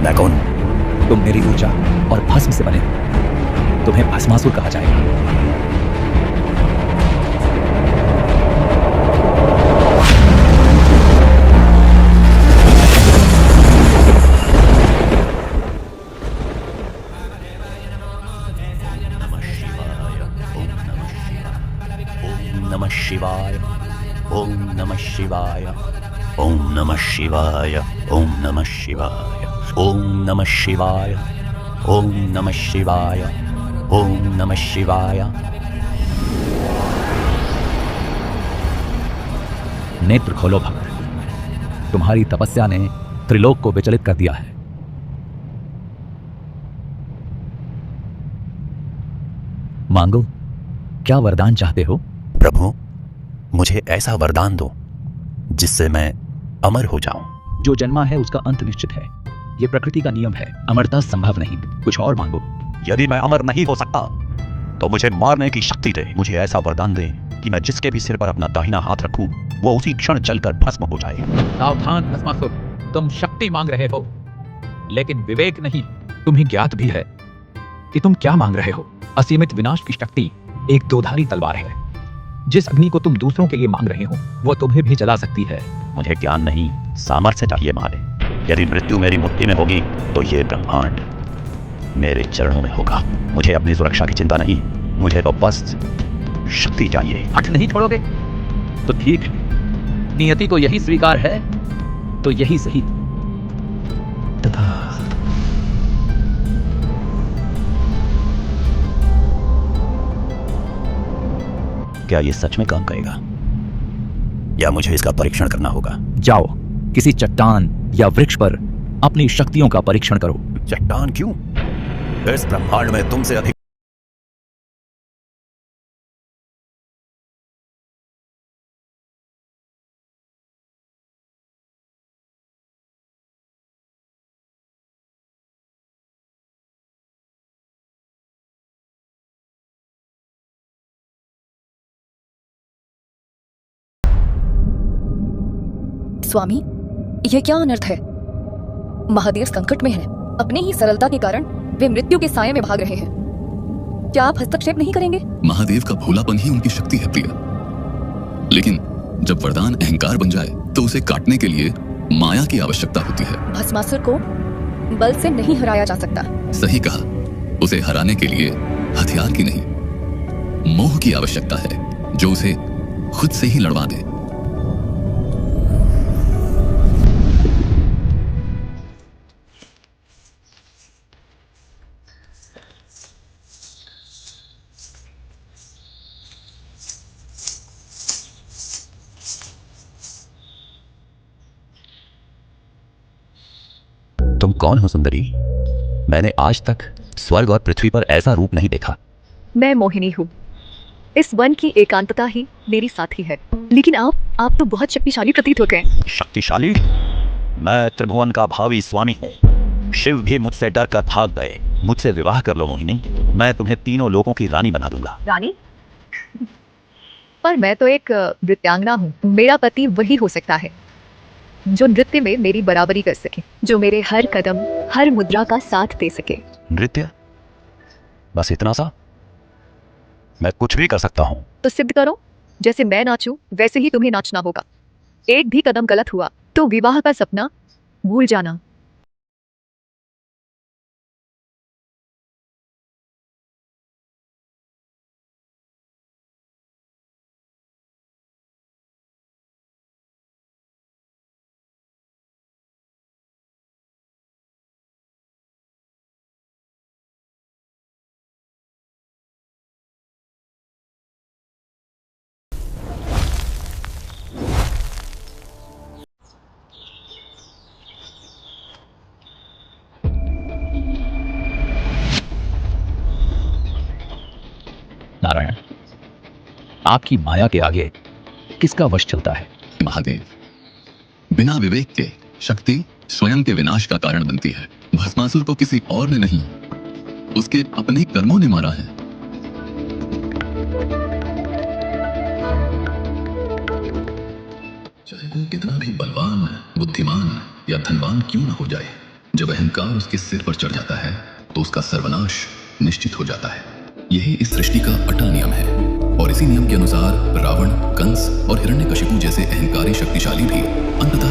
मैं कौन? तुम मेरी ऊर्जा और भस्म से बने हो। तुम्हें भस्मासुर कहा जाएगा। नमः शिवाय, ओम नमः शिवाय, ओम नमः शिवाय, ओम नमः शिवाय, ओम नमः शिवाय, ओम नमः शिवाय, ओम नमः शिवाय। नेत्र खोलो भक्त, तुम्हारी तपस्या ने त्रिलोक को विचलित कर दिया है। मांगो, क्या वरदान चाहते हो? प्रभु, मुझे ऐसा वरदान दो जिससे मैं अमर हो जाऊं। जो जन्मा है उसका अंत निश्चित है। यह प्रकृति का नियम है। अमरता संभव नहीं। कुछ और मांगो। यदि मैं अमर नहीं हो सकता तो मुझे मारने की शक्ति दे। मुझे ऐसा वरदान दे कि मैं जिसके भी सिर पर अपना दाहिना हाथ रखूं वो उसी क्षण जलकर भस्म हो जाए। सावधान भस्मासुर, तुम शक्ति मांग रहे हो लेकिन विवेक नहीं। तुम्हें ज्ञात भी है कि तुम क्या मांग रहे हो। असीमित विनाश की शक्ति एक दोधारी तलवार है। जिस अग्नि को तुम दूसरों के लिए मांग रहे हो वो तुम्हें भी जला सकती है। मुझे ज्ञान नहीं, सामर्थ्य चाहिए मारे। यदि मृत्यु मेरी मुट्ठी में होगी तो ये ब्रह्मांड मेरे चरणों में होगा। मुझे अपनी सुरक्षा की चिंता नहीं, मुझे तो बस शक्ति चाहिए। हट नहीं छोड़ोगे तो ठीक है। नियति को यही स्वीकार है तो यही सही। तथा क्या ये सच में काम करेगा या मुझे इसका परीक्षण करना होगा? जाओ, किसी चट्टान या वृक्ष पर अपनी शक्तियों का परीक्षण करो। चट्टान क्यों? इस ब्रह्मांड में तुमसे अधिक स्वामी, यह क्या अनर्थ है? महादेव संकट में हैं। अपनी ही सरलता के कारण वे मृत्यु के साये में भाग रहे हैं। क्या आप हस्तक्षेप नहीं करेंगे? महादेव का भोलापन ही उनकी शक्ति है प्रिया। लेकिन जब वरदान अहंकार बन जाए तो उसे काटने के लिए माया की आवश्यकता होती है। भस्मासुर को बल से नहीं हराया जा सकता। सही कहा। उसे हराने के लिए हथियार की नहीं, मोह की आवश्यकता है जो उसे खुद से ही लड़वा दे। तुम कौन हो सुंदरी? मैंने आज तक स्वर्ग और पृथ्वी पर ऐसा रूप नहीं देखा। मैं मोहिनी हूँ। इस वन की एकांतता ही मेरी साथी है। लेकिन आप तो बहुत शक्तिशाली प्रतीत होते हैं। शक्तिशाली? मैं त्रिभुवन का भावी स्वामी हूँ। शिव भी मुझसे डर कर भाग गए। मुझसे विवाह कर लो मोहिनी, मैं तुम्हें तीनों लोगों की रानी बना दूंगा। रानी? पर मैं तो एक नृत्यांगना हूँ। मेरा पति वही हो सकता है जो नृत्य में मेरी बराबरी कर सके, जो मेरे हर कदम हर मुद्रा का साथ दे सके। नृत्य? बस इतना सा? मैं कुछ भी कर सकता हूँ। तो सिद्ध करो। जैसे मैं नाचूं वैसे ही तुम्हें नाचना होगा। एक भी कदम गलत हुआ तो विवाह का सपना भूल जाना। नारायण, आपकी माया के आगे किसका वश चलता है? महादेव, बिना विवेक के शक्ति स्वयं के विनाश का कारण बनती है। भस्मासुर को किसी और ने नहीं, उसके अपने कर्मों ने मारा है। जय वो कितना भी बलवान, बुद्धिमान या धनवान क्यों न हो जाए, जब अहंकार उसके सिर पर चढ़ जाता है तो उसका सर्वनाश निश्चित हो जाता है। यही इस सृष्टि का अटल नियम है और इसी नियम के अनुसार रावण, कंस और हिरण्यकशिपु जैसे अहंकारी शक्तिशाली भी अंततः